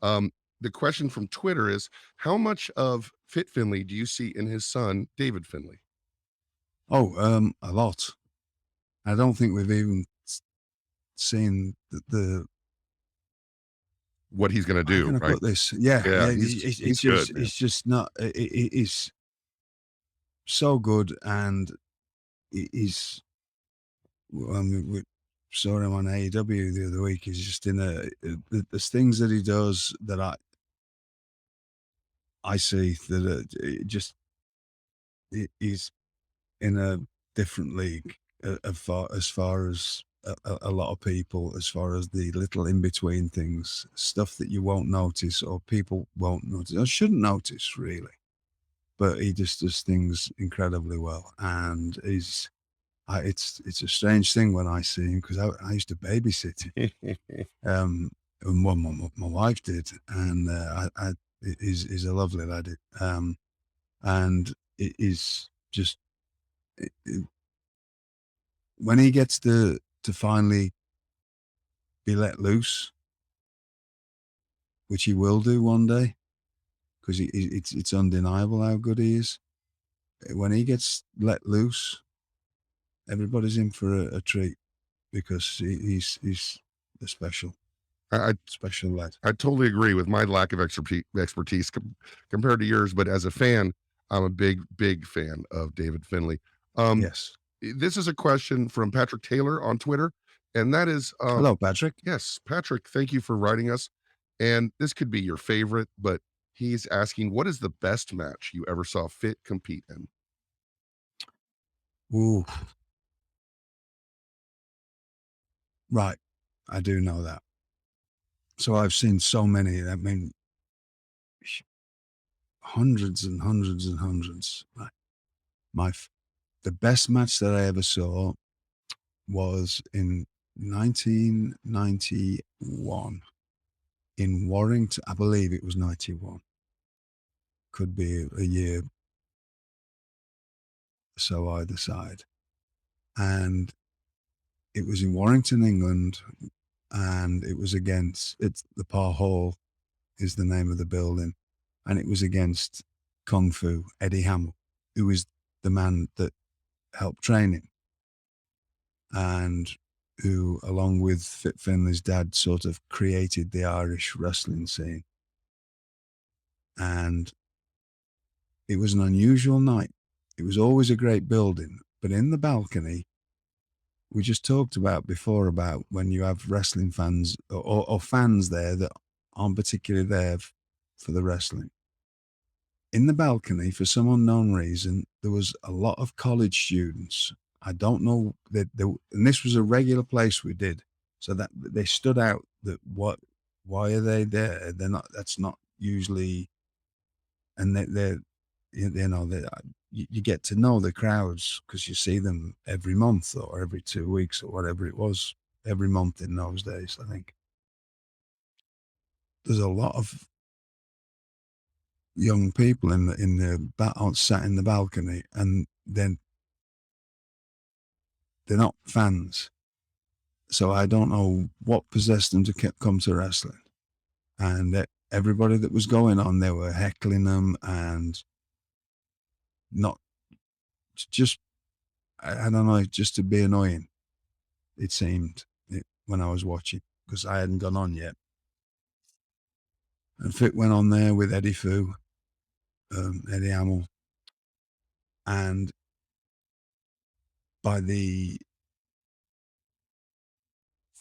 The question from Twitter is, how much of Fit Finlay do you see in his son, David Finlay? Oh, a lot. I don't think we've even seen the What he's gonna how do, can I right? put this? Yeah, Yeah, yeah. he's good, man. It's just not. It's so good, and he's. I mean, we saw him on AEW the other week. He's just in there's things that he does that I see that he's in a different league as far as a lot of people, as far as the little in between things, stuff that you won't notice or people won't notice or shouldn't notice really. But he just does things incredibly well, and it's a strange thing when I see him because I used to babysit him, and my wife did, and he's a lovely lad, and it is just it, when he gets to finally be let loose, which he will do one day, because it's undeniable how good he is. When he gets let loose, everybody's in for a treat because he's a I special lad. I totally agree with my lack of expertise compared to yours, but as a fan, I'm a big fan of David Finlay. Um, Yes. this is a question from Patrick Taylor on Twitter, and that is, Hello, Patrick. yes, Patrick, thank you for writing us. And this could be your favorite, but he's asking, what is the best match you ever saw Fit compete in? Ooh, right. I do know that. So I've seen so many. I mean, hundreds and hundreds and hundreds. Right. My the best match that I ever saw was in 1991 in Warrington. I believe it was 91. Could be a year or so either side. And it was in Warrington, England, and it was against it's the Par Hall is the name of the building, and it was against Kung Fu Eddie Hamill, who is the man that helped train him, and who, along with Fit Finlay's dad, sort of created the Irish wrestling scene. And it was an unusual night. It was always a great building, but in the balcony, we just talked about before about when you have wrestling fans or fans there that aren't particularly there for the wrestling. In the balcony, for some unknown reason, there was a lot of college students. I don't know that, and this was a regular place we did, so that they stood out. That why are they there? They're not. That's not usually, and they're they you get to know the crowds because you see them every month or every 2 weeks or whatever it was. Every month in those days, I think there's a lot of young people sat in the balcony, and then they're not fans. So I don't know what possessed them to come to wrestling. And everybody that was going on, they were heckling them and not just, I don't know, just to be annoying, it seemed, when I was watching, because I hadn't gone on yet. And Fit went on there with Eddie Fu, Eddie Hamill. And by the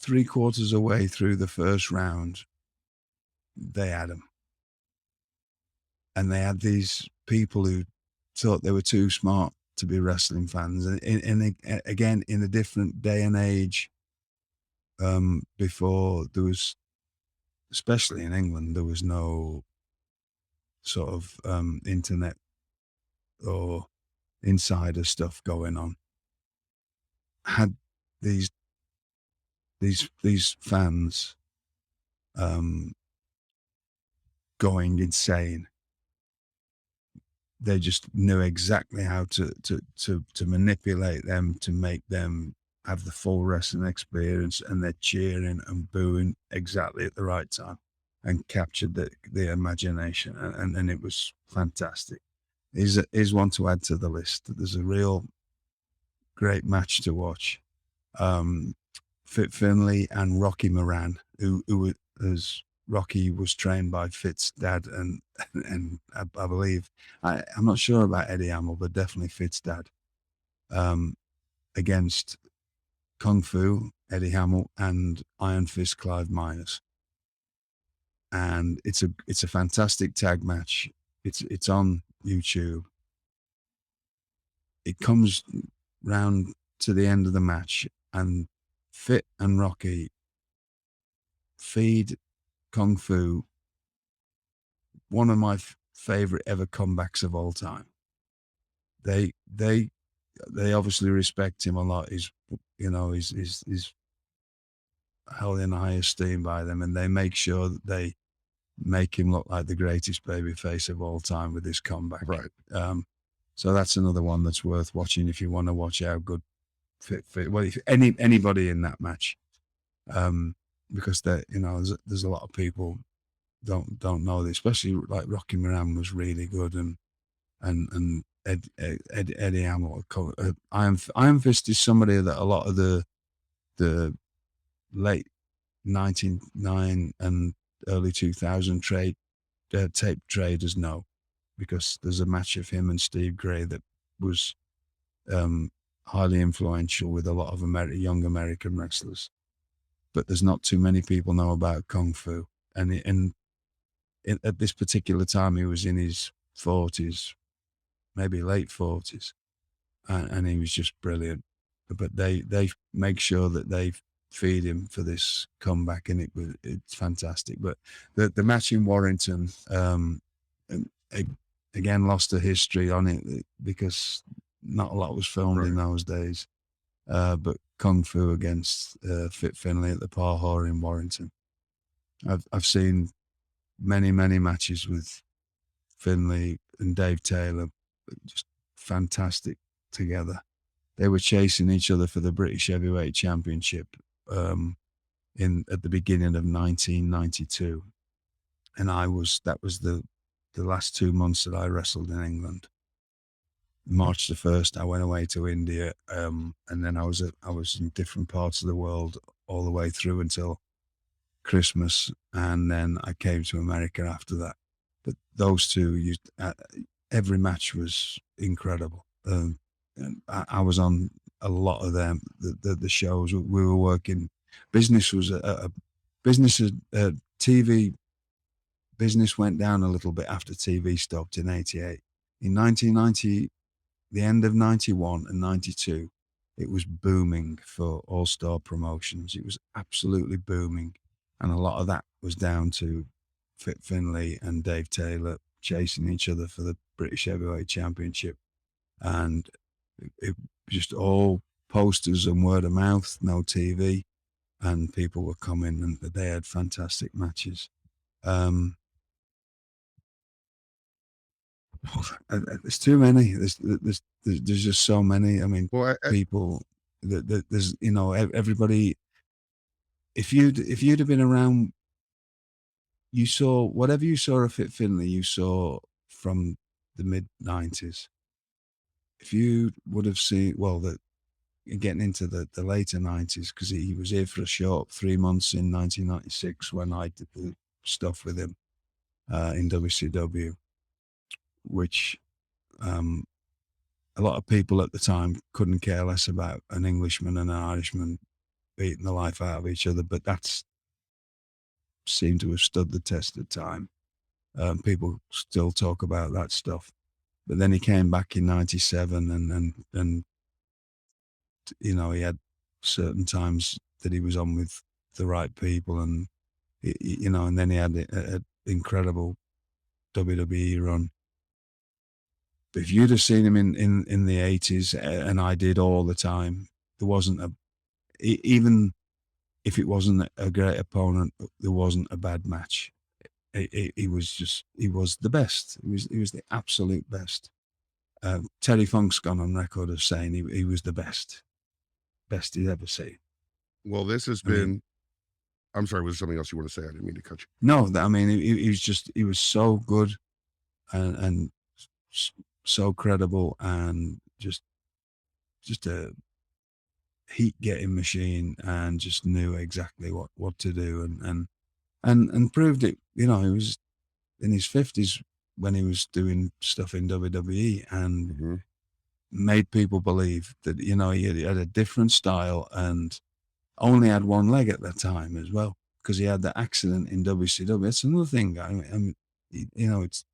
3/4 away through the first round, they had him. And they had these people who thought they were too smart to be wrestling fans. And again, in a different day and age, before there was, especially in England, there was no sort of internet or insider stuff going on. Had these these fans going insane. They just knew exactly how to manipulate them to make them have the full wrestling experience, and they're cheering and booing exactly at the right time. and captured the imagination, and it was fantastic. Is one to add to the list. There's a real great match to watch. Um, Finlay and Rocky Moran, who as Rocky was trained by Fitz' dad, and I believe I'm not sure about Eddie Hamill, but definitely Fitz' dad, um, against Kung Fu Eddie Hamill and Iron Fist Clive Myers, and it's a fantastic tag match. It's on YouTube. It comes round to the end of the match, and Fit and Rocky feed Kung Fu one of my favorite ever comebacks of all time. They they they obviously respect him a lot. He's held in high esteem by them, and they make sure that they make him look like the greatest babyface of all time with this comeback. Right. So that's another one that's worth watching if you want to watch how good Fit. Well, if anybody in that match, because there's a lot of people don't know this, especially like Rocky Moran was really good, and Eddie Hamill. Iron Fist is somebody that a lot of the late 1999 and early 2000 tape traders know, because there's a match of him and Steve Gray that was highly influential with a lot of young American wrestlers. But there's not too many people know about Kung Fu, and at this particular time he was in his 40s, maybe late 40s, and he was just brilliant. But they make sure that they feed him for this comeback, and it's fantastic. But the match in Warrington, and again, lost a history on it because not a lot was filmed in Right. those days. But Kung Fu against Fit Finlay at the Par Hall in Warrington. I've seen many matches with Finlay and Dave Taylor, just fantastic together. They were chasing each other for the British Heavyweight Championship at the beginning of 1992, and that was the last 2 months that I wrestled in England. March the 1st, I went away to India, and then I was in different parts of the world all the way through until Christmas, and then I came to America after that. But those two, every match was incredible. And I was on a lot of them, the shows. We were working. Business was a business. TV business went down a little bit after TV stopped in '88. In 1990, the end of 91 and 92, it was booming for all-star promotions. It was absolutely booming. And a lot of that was down to Fit Finlay and Dave Taylor chasing each other for the British Heavyweight Championship. And it just all posters and word of mouth, no TV. And people were coming, and they had fantastic matches. There's too many. There's just so many. I mean, Well, people that there's everybody. If you'd have been around, you saw whatever you saw of Fit Finlay, you saw from the mid-90s. If you would have seen, well, getting into the later 90s, because he was here for a short 3 months in 1996 when I did the stuff with him in WCW, which a lot of people at the time couldn't care less about an Englishman and an Irishman beating the life out of each other, but that's seemed to have stood the test of time. People still talk about that stuff. But then he came back in '97, and he had certain times that he was on with the right people, and and then he had an incredible WWE run. But if you'd have seen him in the '80s, and I did all the time, there wasn't even if it wasn't a great opponent, there wasn't a bad match. He was the best. He was the absolute best. Terry Funk's gone on record of saying he was the best he'd ever seen. well, this has I mean, been I'm sorry, was there something else you want to say? I didn't mean to cut you. No, I mean, he was just he was so good and s- so credible and just a heat getting machine and just knew exactly what to do and proved it. You know, he was in his 50s when he was doing stuff in WWE and Mhm. made people believe that, you know, he had a different style and only had one leg at that time as well because he had the accident in WCW. That's another thing. I mean, you know, it's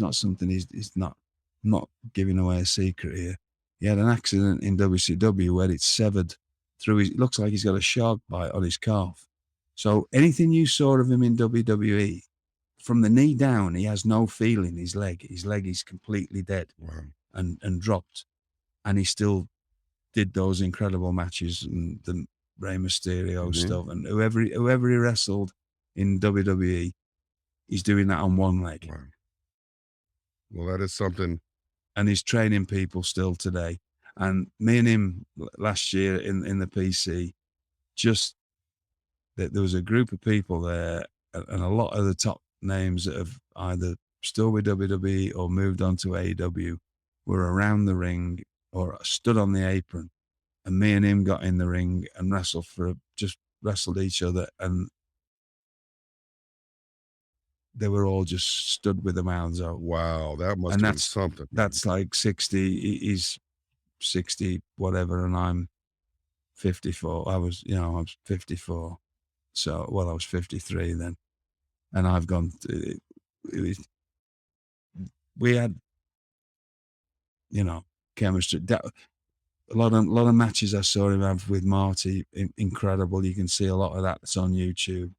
not something he's not giving away a secret here. He had an accident in WCW where it severed through his. It looks like he's got a shark bite on his calf. So anything you saw of him in WWE, from the knee down, he has no feel in his leg. His leg is completely dead Wow. and dropped, and he still did those incredible matches and the Rey Mysterio Mhm. stuff and whoever he wrestled in WWE, he's doing that on one leg, Wow. Well, that is something. and he's training people still today. And me and him last year in the PC, just that there was a group of people there, and a lot of the top names that have either still with WWE or moved on to AEW were around the ring or stood on the apron, and me and him got in the ring and just wrestled each other, and they were all just stood with their mouths open. Wow, that must And have been something, man. that's like 60. He's 60 whatever, and I'm 54. I was 54. So, well, I was 53 then, and I've gone. It was, we had, chemistry. A lot of matches I saw him have with Marty, incredible. You can see a lot of that's on YouTube.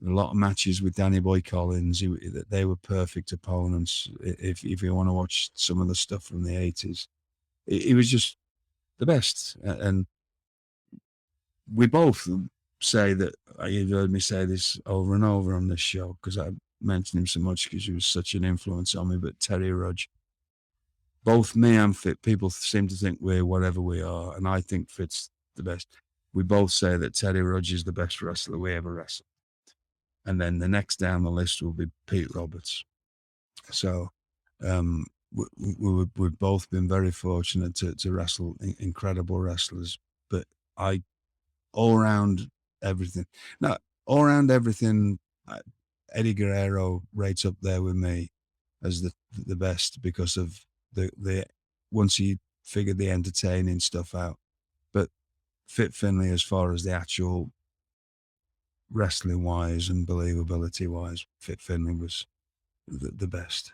A lot of matches with Danny Boy Collins, they were perfect opponents. If you want to watch some of the stuff from the 80s, he was just the best. And we both say that, you've heard me say this over and over on this show because I mentioned him so much because he was such an influence on me. But Terry Rudge, both me and Fit, people seem to think we're whatever we are, and I think Fit's the best. We both say that Terry Rudge is the best wrestler we ever wrestled. And then the next down the list will be Pete Roberts. So we've both been very fortunate to wrestle incredible wrestlers. But I all around everything. Now, all around everything, Eddie Guerrero rates up there with me as the best because of the once he figured the entertaining stuff out. But Fit Finlay, as far as the actual wrestling wise and believability wise, Fit Finlay was the best.